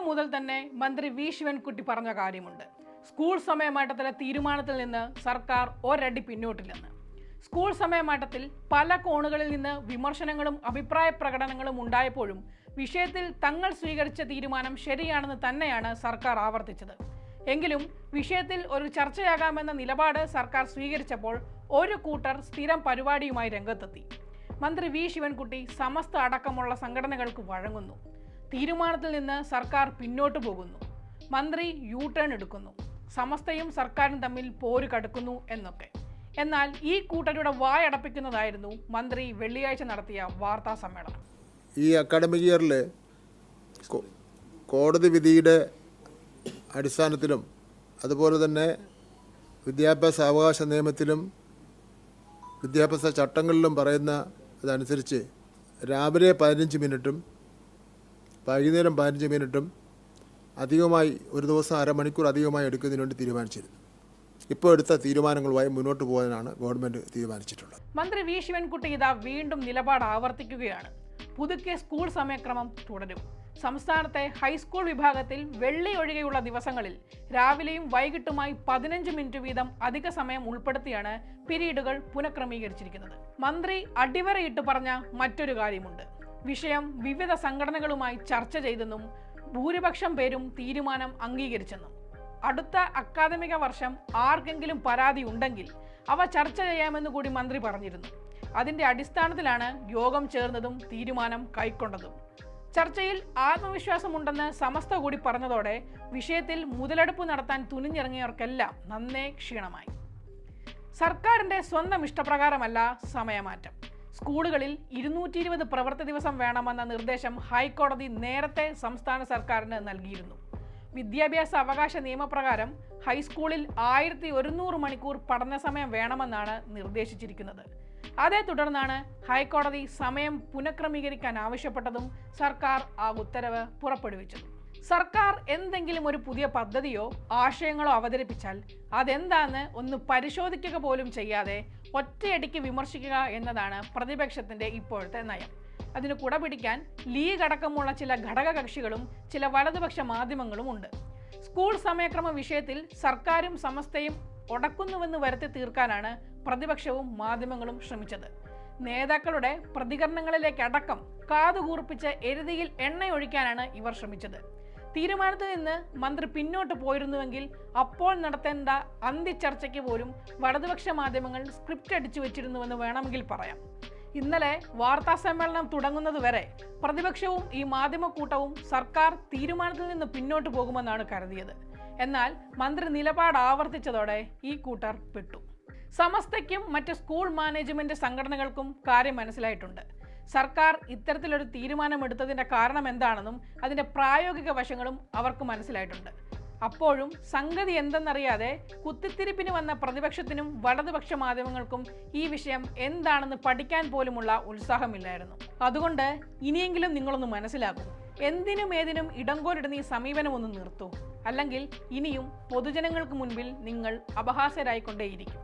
മുതൽ തന്നെ മന്ത്രി വി ശിവൻകുട്ടി പറഞ്ഞ കാര്യമുണ്ട്. സ്കൂൾ സമയമാറ്റത്തിലെ തീരുമാനത്തിൽ നിന്ന് സർക്കാർ ഒരടി പിന്നോട്ടില്ലെന്ന്. സ്കൂൾ സമയമാറ്റത്തിൽ പല കോണുകളിൽ നിന്ന് വിമർശനങ്ങളും അഭിപ്രായ പ്രകടനങ്ങളും ഉണ്ടായപ്പോഴും വിഷയത്തിൽ തങ്ങൾ സ്വീകരിച്ച തീരുമാനം ശരിയാണെന്ന് തന്നെയാണ് സർക്കാർ ആവർത്തിച്ചത്. എങ്കിലും വിഷയത്തിൽ ഒരു ചർച്ചയാകാമെന്ന നിലപാട് സർക്കാർ സ്വീകരിച്ചപ്പോൾ ഒരു കൂട്ടർ സ്ഥിരം പരിപാടിയുമായി രംഗത്തെത്തി. മന്ത്രി വി ശിവൻകുട്ടി സമസ്ത അടക്കമുള്ള സംഘടനകൾക്ക് വഴങ്ങുന്നു. തീരുമാനത്തിൽ നിന്ന് സർക്കാർ പിന്നോട്ടു പോകുന്നു. മന്ത്രി യു ടേൺ എടുക്കുന്നു. സമസ്തയും സർക്കാരും തമ്മിൽ പോര് കടുക്കുന്നു എന്നൊക്കെ. എന്നാൽ ഈ കൂട്ടരുടെ വായടപ്പിക്കുന്നതായിരുന്നു മന്ത്രി വെള്ളിയാഴ്ച നടത്തിയ വാർത്താ സമ്മേളനം. ഈ അക്കാഡമിക് ഇയറിൽ കോടതി വിധിയുടെ അടിസ്ഥാനത്തിലും അതുപോലെ തന്നെ വിദ്യാഭ്യാസ അവകാശ നിയമത്തിലും വിദ്യാഭ്യാസ ചട്ടങ്ങളിലും പറയുന്ന ഇതനുസരിച്ച് രാവിലെ 15 മിനിറ്റും വൈകുന്നേരം 15 മിനിറ്റും അധികമായി ഒരു ദിവസം അരമണിക്കൂർ അധികമായി എടുക്കുന്നതിന് വേണ്ടി തീരുമാനിച്ചിരുന്നു. ഇപ്പോൾ എടുത്ത തീരുമാനങ്ങളുമായി മുന്നോട്ട് പോകാനാണ് ഗവൺമെൻറ് തീരുമാനിച്ചിട്ടുള്ളത്. മന്ത്രി വി ശിവൻകുട്ടി ഇതാ വീണ്ടും നിലപാട് ആവർത്തിക്കുകയാണ്. പുതുക്കിയ സ്കൂൾ സമയക്രമം തുടരും. സംസ്ഥാനത്തെ ഹൈസ്കൂൾ വിഭാഗത്തിൽ വെള്ളി ഒഴികെയുള്ള ദിവസങ്ങളിൽ രാവിലെയും വൈകിട്ടുമായി 15 മിനിറ്റ് വീതം അധിക സമയം ഉൾപ്പെടുത്തിയാണ് പിരീഡുകൾ പുനഃക്രമീകരിച്ചിരിക്കുന്നത്. മന്ത്രി അടിവരയിട്ട് പറഞ്ഞ മറ്റൊരു കാര്യമുണ്ട്. വിഷയം വിവിധ സംഘടനകളുമായി ചർച്ച ചെയ്തെന്നും ഭൂരിപക്ഷം പേരും തീരുമാനം അംഗീകരിച്ചെന്നും അടുത്ത അക്കാദമിക വർഷം ആർക്കെങ്കിലും പരാതി ഉണ്ടെങ്കിൽ അവ ചർച്ച ചെയ്യാമെന്ന് കൂടി മന്ത്രി പറഞ്ഞിരുന്നു. അതിന്റെ അടിസ്ഥാനത്തിലാണ് യോഗം ചേർന്നതും തീരുമാനം കൈക്കൊണ്ടതും. ചർച്ചയിൽ ആത്മവിശ്വാസമുണ്ടെന്ന് സമസ്ത കൂടി പറഞ്ഞതോടെ വിഷയത്തിൽ മുതലെടുപ്പ് നടത്താൻ തുനിഞ്ഞിറങ്ങിയവർക്കെല്ലാം നന്നേ ക്ഷീണമായി. സർക്കാരിന്റെ സ്വന്തം ഇഷ്ടപ്രകാരമല്ല സമയമാറ്റം. സ്കൂളുകളിൽ 220 പ്രവൃത്തി ദിവസം വേണമെന്ന നിർദ്ദേശം ഹൈക്കോടതി നേരത്തെ സംസ്ഥാന സർക്കാരിന് നൽകിയിരുന്നു. വിദ്യാഭ്യാസ അവകാശ നിയമപ്രകാരം ഹൈസ്കൂളിൽ 1100 മണിക്കൂർ പഠന സമയം വേണമെന്നാണ് നിർദ്ദേശിച്ചിരിക്കുന്നത്. അതേ തുടർന്നാണ് ഹൈക്കോടതി സമയം പുനഃക്രമീകരിക്കാൻ ആവശ്യപ്പെട്ടതും സർക്കാർ ആ ഉത്തരവ് പുറപ്പെടുവിച്ചത്. സർക്കാർ എന്തെങ്കിലും ഒരു പുതിയ പദ്ധതിയോ ആശയങ്ങളോ അവതരിപ്പിച്ചാൽ അതെന്താന്ന് ഒന്ന് പരിശോധിക്കുക പോലും ചെയ്യാതെ ഒറ്റയടിക്ക് വിമർശിക്കുക എന്നതാണ് പ്രതിപക്ഷത്തിന്റെ ഇപ്പോഴത്തെ നയം. അതിന് കുടപിടിക്കാൻ ലീഗ് അടക്കമുള്ള ചില ഘടകകക്ഷികളും ചില വലതുപക്ഷ മാധ്യമങ്ങളും ഉണ്ട്. സ്കൂൾ സമയക്രമ വിഷയത്തിൽ സർക്കാരും സമസ്തയും ഒടക്കുന്നുവെന്ന് വരുത്തി തീർക്കാനാണ് പ്രതിപക്ഷവും മാധ്യമങ്ങളും ശ്രമിച്ചത്. നേതാക്കളുടെ പ്രതികരണങ്ങളിലേക്കടക്കം കാതുകൂർപ്പിച്ച് എരുതിയിൽ എണ്ണയൊഴിക്കാനാണ് ഇവർ ശ്രമിച്ചത്. തീരുമാനത്തിൽ നിന്ന് മന്ത്രി പിന്നോട്ട് പോയിരുന്നുവെങ്കിൽ അപ്പോൾ നടത്തേണ്ട അന്തിച്ചർച്ചയ്ക്ക് പോലും വലതുപക്ഷ മാധ്യമങ്ങൾ സ്ക്രിപ്റ്റ് അടിച്ചു വെച്ചിരുന്നുവെന്ന് വേണമെങ്കിൽ പറയാം. ഇന്നലെ വാർത്താ സമ്മേളനം തുടങ്ങുന്നതുവരെ പ്രതിപക്ഷവും ഈ മാധ്യമക്കൂട്ടവും സർക്കാർ തീരുമാനത്തിൽ നിന്ന് പിന്നോട്ട് പോകുമെന്നാണ് കരുതിയത്. എന്നാൽ മന്ത്രി നിലപാട് ആവർത്തിച്ചതോടെ ഈ കൂട്ടർ പെട്ടു. സമസ്തയ്ക്കും മറ്റ് സ്കൂൾ മാനേജ്മെന്റ് സംഘടനകൾക്കും കാര്യം മനസ്സിലായിട്ടുണ്ട്. സർക്കാർ ഇത്തരത്തിലൊരു തീരുമാനമെടുത്തതിന്റെ കാരണം എന്താണെന്നും അതിന്റെ പ്രായോഗിക വശങ്ങളും അവർക്ക് മനസ്സിലായിട്ടുണ്ട്. അപ്പോഴും സംഗതി എന്തെന്നറിയാതെ കുത്തിത്തിരിപ്പിന് വന്ന പ്രതിപക്ഷത്തിനും വലതുപക്ഷ മാധ്യമങ്ങൾക്കും ഈ വിഷയം എന്താണെന്ന് പഠിക്കാൻ പോലുമുള്ള ഉത്സാഹമില്ലായിരുന്നു. അതുകൊണ്ട് ഇനിയെങ്കിലും നിങ്ങളൊന്ന് മനസ്സിലാക്കൂ. എന്തിനും ഏതിനും ഇടങ്കോലിടുന്ന ഈ സമീപനം ഒന്ന് നിർത്തൂ. അല്ലെങ്കിൽ ഇനിയും പൊതുജനങ്ങൾക്ക് മുൻപിൽ നിങ്ങൾ അപഹാസ്യരായിക്കൊണ്ടേയിരിക്കും.